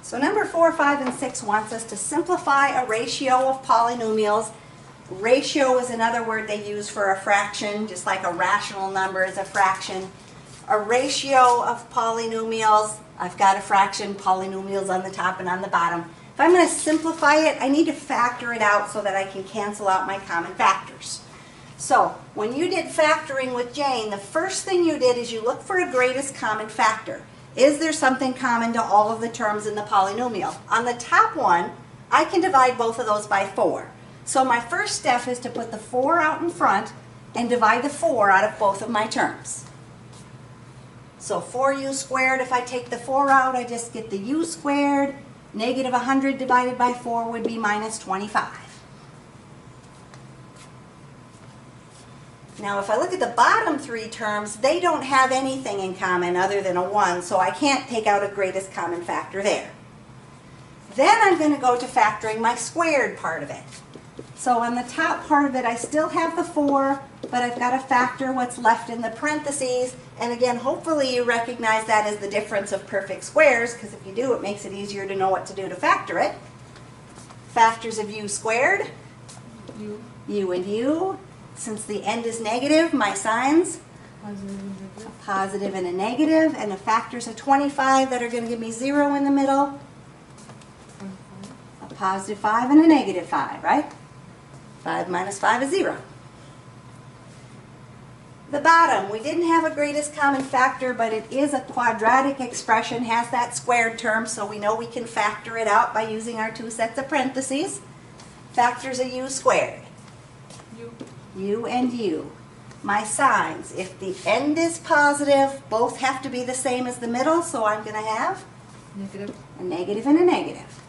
So number 4, 5, and 6 wants us to simplify a ratio of polynomials. Ratio is another word they use for a fraction, just like a rational number is a fraction. A ratio of polynomials, I've got a fraction, polynomials on the top and on the bottom. If I'm going to simplify it, I need to factor it out so that I can cancel out my common factors. So when you did factoring with Jane, the first thing you did is you look for a greatest common factor. Is there something common to all of the terms in the polynomial? On the top one, I can divide both of those by 4. So my first step is to put the 4 out in front and divide the 4 out of both of my terms. So 4u squared, if I take the 4 out, I just get the u squared. Negative 100 divided by 4 would be minus 25. Now if I look at the bottom 3 terms, they don't have anything in common other than a 1, so I can't take out a greatest common factor there. Then I'm going to go to factoring my squared part of it. So on the top part of it, I still have the 4, but I've got to factor what's left in the parentheses. And again, hopefully you recognize that as the difference of perfect squares, because if you do, it makes it easier to know what to do to factor it. Factors of u squared, u and u. Since the end is negative, my signs, a positive and a negative, and the factors of 25 that are going to give me 0 in the middle, a positive 5 and a negative 5, right? 5 minus 5 is 0. The bottom, we didn't have a greatest common factor, but it is a quadratic expression, has that squared term, so we know we can factor it out by using our 2 sets of parentheses. Factors of u squared. U and u. My signs, if the end is positive, both have to be the same as the middle, so I'm going to have a negative and a negative.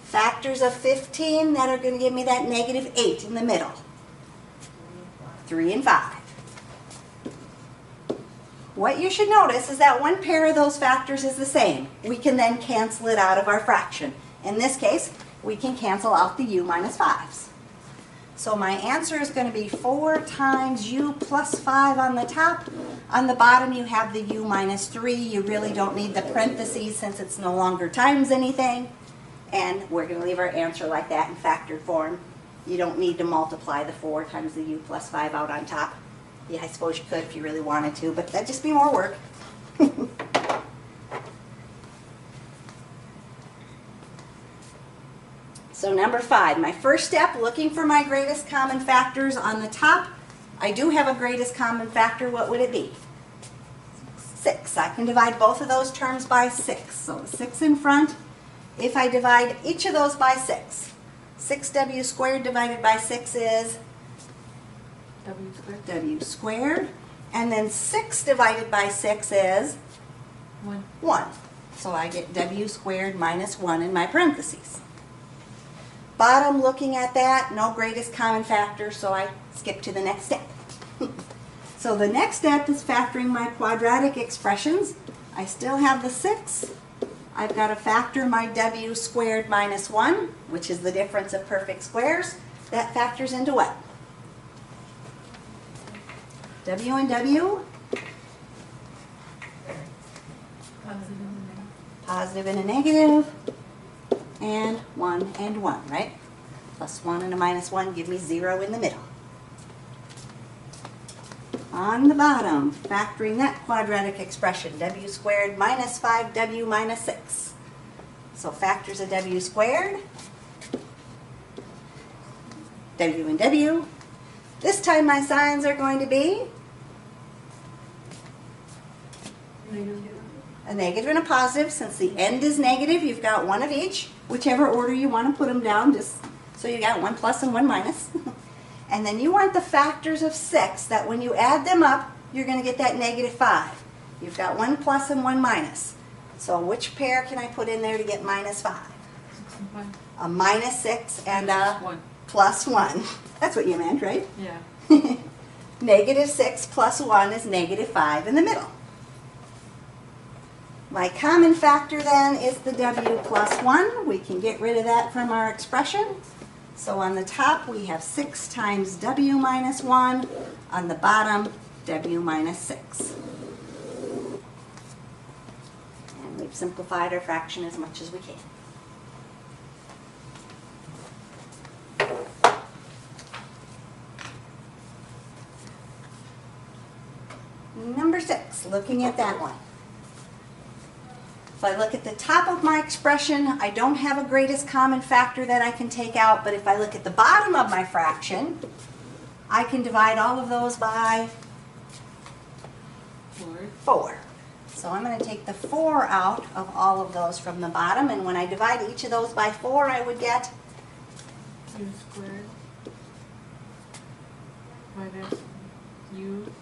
Factors of 15 that are going to give me that negative 8 in the middle. 3 and 5. What you should notice is that one pair of those factors is the same. We can then cancel it out of our fraction. In this case, we can cancel out the u minus 5s. So my answer is going to be 4 times u plus 5 on the top. On the bottom you have the u minus 3. You really don't need the parentheses since it's no longer times anything. And we're going to leave our answer like that in factored form. You don't need to multiply the 4 times the u plus 5 out on top. Yeah, I suppose you could if you really wanted to, but that'd just be more work. So number 5, my first step, looking for my greatest common factors. On the top, I do have a greatest common factor. What would it be? 6. I can divide both of those terms by 6. So 6 in front. If I divide each of those by 6, 6w squared divided by 6 is w squared. And then 6 divided by 6 is 1. So I get w squared minus 1 in my parentheses. Bottom, looking at that, no greatest common factor, so I skip to the next step. So the next step is factoring my quadratic expressions. I still have the 6. I've got to factor my w squared minus 1, which is the difference of perfect squares. That factors into what? W and W? Positive and a negative. And 1 and 1, right? Plus 1 and a minus 1 give me 0 in the middle. On the bottom, factoring that quadratic expression, w squared minus 5w minus 6. So factors of w squared, w and w. This time my signs are going to be a negative and a positive. Since the end is negative, you've got one of each. Whichever order you want to put them down, just so you got 1 plus and 1 minus. And then you want the factors of 6 that when you add them up, you're going to get that negative 5. You've got 1 plus and 1 minus. So which pair can I put in there to get minus 5? A minus 6 and a plus 1. That's what you meant, right? Yeah. Negative 6 plus 1 is negative 5 in the middle. My common factor then is the w plus 1. We can get rid of that from our expression. So on the top we have 6 times w minus 1. On the bottom, w minus 6. And we We've simplified our fraction as much as we can. Number 6, looking at that one. If I look at the top of my expression, I don't have a greatest common factor that I can take out, but if I look at the bottom of my fraction, I can divide all of those by 4. So I'm going to take the 4 out of all of those from the bottom, and when I divide each of those by 4, I would get U squared minus U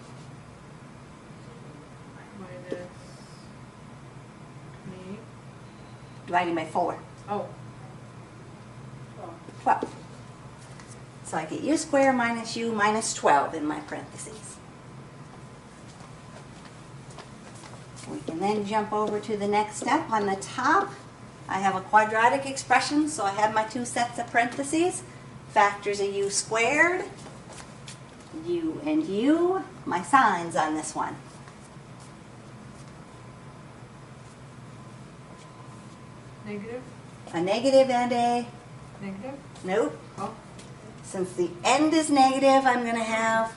minus 28. dividing by 4. Oh. 12. So I get u squared minus u minus 12 in my parentheses. We can then jump over to the next step. On the top, I have a quadratic expression, so I have my 2 sets of parentheses. Factors of u squared, u and u, my signs on this one. Negative? A negative and a, Negative? nope. Oh. Since the end is negative, I'm going to have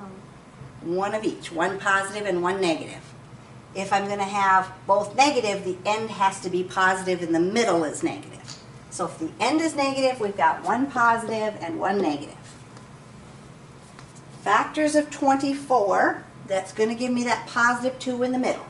Um, one of each, one positive and one negative. If I'm going to have both negative, the end has to be positive and the middle is negative. So if the end is negative, we've got one positive and one negative. Factors of 24, that's going to give me that positive 2 in the middle.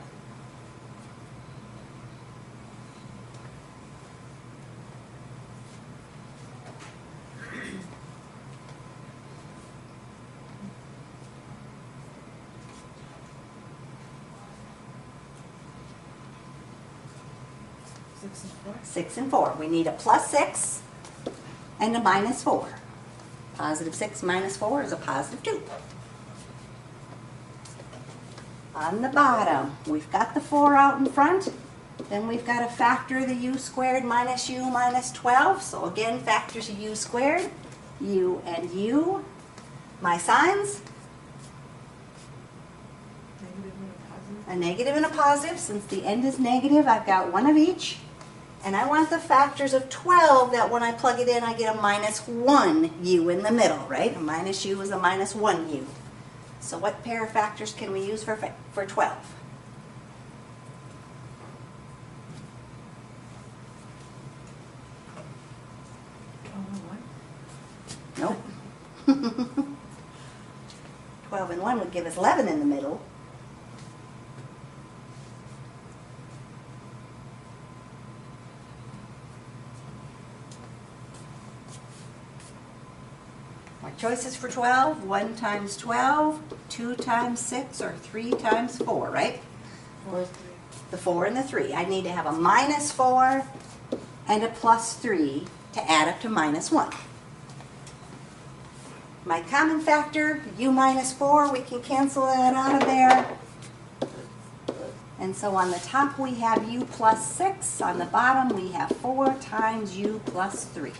Six and 4. 6 and 4. We need a plus 6 and a minus 4. Positive 6 minus 4 is a positive 2. On the bottom, we've got the 4 out in front. Then we've got a factor of the u squared minus u minus 12. So again, factors of u squared, u and u. My signs, Negative and a positive. a negative and a positive. Since the end is negative, I've got one of each. And I want the factors of 12 that when I plug it in, I get a minus 1 u in the middle, right? A minus u is a minus 1 u. So what pair of factors can we use for 12? Oh, Nope. 12 and 1 would give us 11 in the middle. My choices for 12, 1 times 12, 2 times 6, or 3 times 4, right? 4, 3. The 4 and the 3. I need to have a minus 4 and a plus 3 to add up to minus 1. My common factor, u minus 4, we can cancel that out of there. And so on the top we have u plus 6. On the bottom we have 4 times u plus 3.